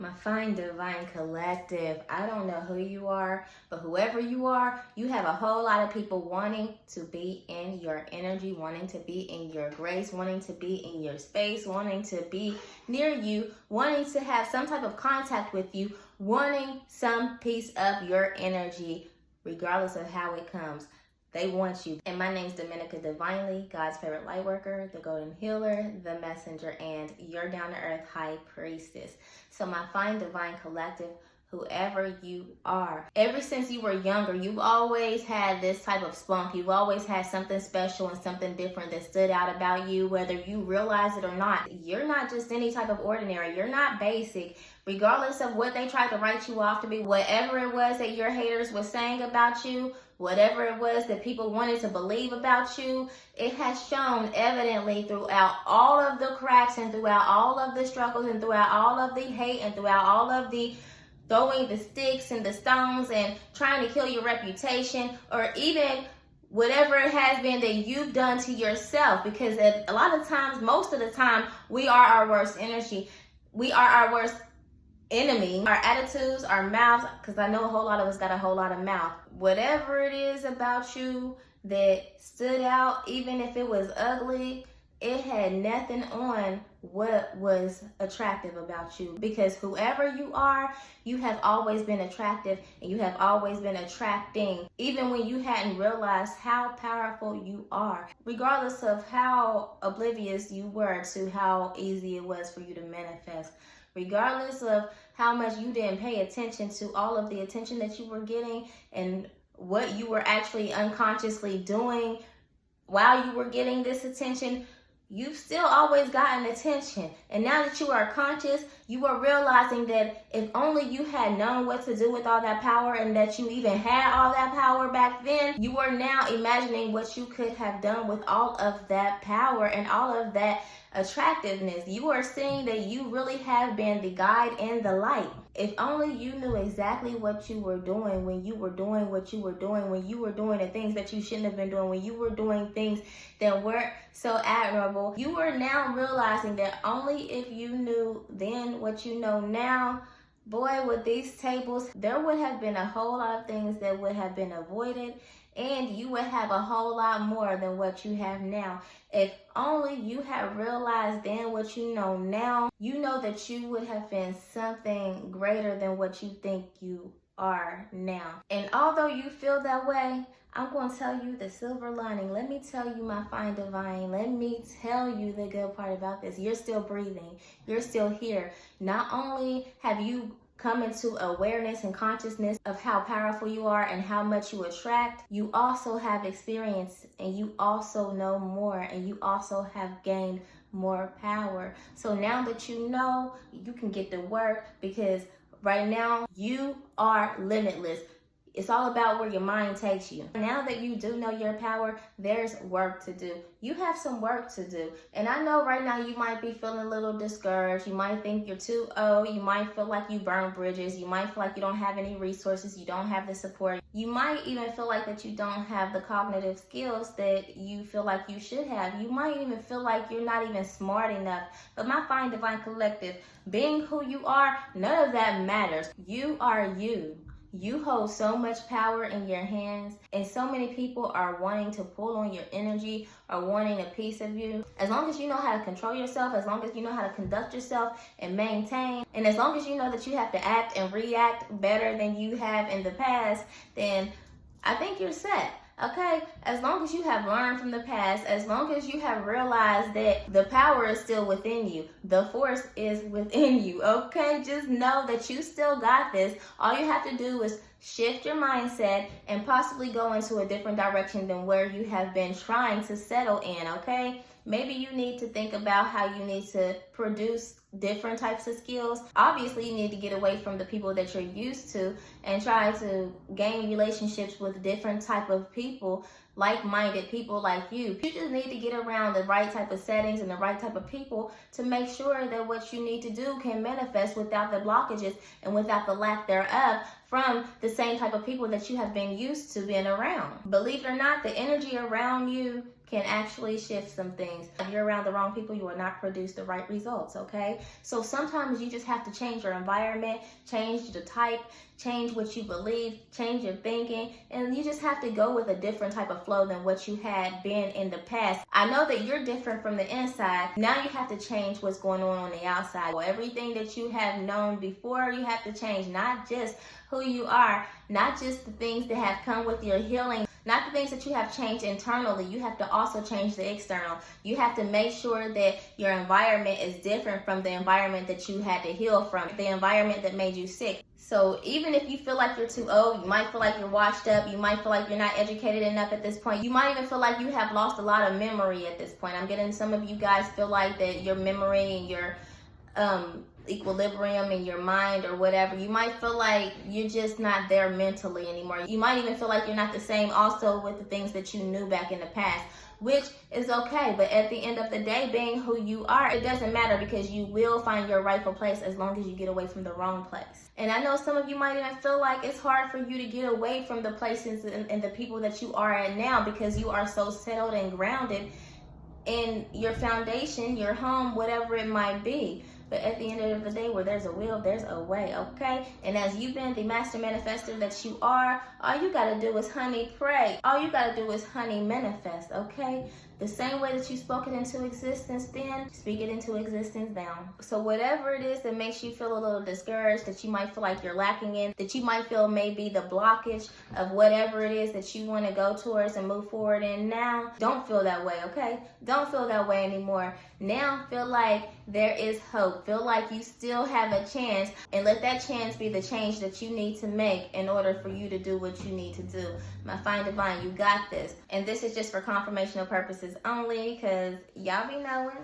My fine divine collective, I don't know who you are, but whoever you are, you have a whole lot of people wanting to be in your energy, wanting to be in your grace, wanting to be in your space, wanting to be near you, wanting to have some type of contact with you, wanting some piece of your energy, regardless of how it comes. They want you. And my name's Dominica Divinely, God's favorite light worker, the golden healer, the messenger, and your down-to-earth high priestess. So my fine divine collective, whoever you are, ever since you were younger, you've always had this type of spunk. You've always had something special and something different that stood out about you, whether you realize it or not. You're not just any type of ordinary. You're not basic. Regardless of what they tried to write you off to be, whatever it was that your haters were saying about you, whatever it was that people wanted to believe about you, it has shown evidently throughout all of the cracks and throughout all of the struggles and throughout all of the hate and throughout all of the throwing the sticks and the stones and trying to kill your reputation, or even whatever it has been that you've done to yourself. Because a lot of times, most of the time, we are our worst energy. We are our worst enemy. Our attitudes, our mouths, because I know a whole lot of us got a whole lot of mouth. Whatever it is about you that stood out, even if it was ugly, it had nothing on what was attractive about you. Because whoever you are, you have always been attractive, and you have always been attracting, even when you hadn't realized how powerful you are. Regardless of how oblivious you were to how easy it was for you to manifest. Regardless of how much you didn't pay attention to all of the attention that you were getting and what you were actually unconsciously doing while you were getting this attention, you've still always gotten attention. And now that you are conscious, you are realizing that if only you had known what to do with all that power, and that you even had all that power back then, you are now imagining what you could have done with all of that power and all of that attractiveness. You are seeing that you really have been the guide and the light. If only you knew exactly what you were doing when you were doing what you were doing, when you were doing the things that you shouldn't have been doing, when you were doing things that weren't so admirable. You are now realizing that only if you knew then what you know now, boy, with these tables, there would have been a whole lot of things that would have been avoided, and you would have a whole lot more than what you have now. If only you had realized then what you know now, you know that you would have been something greater than what you think you are now. And although you feel that way, I'm going to tell you the silver lining. Let me tell you, my fine divine, let me tell you the good part about this. You're still breathing. You're still here. Not only have you come into awareness and consciousness of how powerful you are and how much you attract, you also have experience, and you also know more, and you also have gained more power. So now that you know, you can get to work, because right now you are limitless. It's all about where your mind takes you. Now that you do know your power, there's work to do. You have some work to do. And I know right now you might be feeling a little discouraged. You might think you're too old. You might feel like you burned bridges. You might feel like you don't have any resources. You don't have the support. You might even feel like that you don't have the cognitive skills that you feel like you should have. You might even feel like you're not even smart enough. But my fine divine collective, being who you are, none of that matters. You are you. You hold so much power in your hands, and so many people are wanting to pull on your energy or wanting a piece of you. As long as you know how to control yourself, as long as you know how to conduct yourself and maintain, and as long as you know that you have to act and react better than you have in the past, then I think you're set. Okay, as long as you have learned from the past, as long as you have realized that the power is still within you, the force is within you, okay? Just know that you still got this. All you have to do is shift your mindset and possibly go into a different direction than where you have been trying to settle in, okay? Maybe you need to think about how you need to produce different types of skills. Obviously, you need to get away from the people that you're used to and try to gain relationships with different type of people, like-minded people like you. You just need to get around the right type of settings and the right type of people to make sure that what you need to do can manifest without the blockages and without the lack thereof from the same type of people that you have been used to being around. Believe it or not, the energy around you can actually shift some things. If you're around the wrong people, you will not produce the right results, okay? So sometimes you just have to change your environment, change the type, change what you believe, change your thinking, and you just have to go with a different type of flow than what you had been in the past. I know that you're different from the inside. Now you have to change what's going on the outside. Well, everything that you have known before, you have to change, not just who you are, not just the things that have come with your healing, not the things that you have changed internally. You have to also change the external. You have to make sure that your environment is different from the environment that you had to heal from, the environment that made you sick. So even if you feel like you're too old, you might feel like you're washed up, you might feel like you're not educated enough at this point, you might even feel like you have lost a lot of memory at this point. I'm getting some of you guys feel like that your memory and your equilibrium in your mind or whatever, you might feel like you're just not there mentally anymore. You might even feel like you're not the same also with the things that you knew back in the past, which is okay. But at the end of the day, being who you are, it doesn't matter, because you will find your rightful place as long as you get away from the wrong place. And I know some of you might even feel like it's hard for you to get away from the places and the people that you are at now, because you are so settled and grounded in your foundation, your home, whatever it might be. But at the end of the day, where there's a will, there's a way, okay? And as you've been the master manifestor that you are, all you gotta do is, honey, pray. All you gotta do is, honey, manifest, okay? The same way that you spoke it into existence then, speak it into existence now. So whatever it is that makes you feel a little discouraged, that you might feel like you're lacking in, that you might feel may be the blockage of whatever it is that you want to go towards and move forward in now, don't feel that way, okay? Don't feel that way anymore. Now feel like there is hope. Feel like you still have a chance, and let that chance be the change that you need to make in order for you to do what you need to do. My fine divine, you got this. And this is just for confirmational purposes only, because y'all be knowing.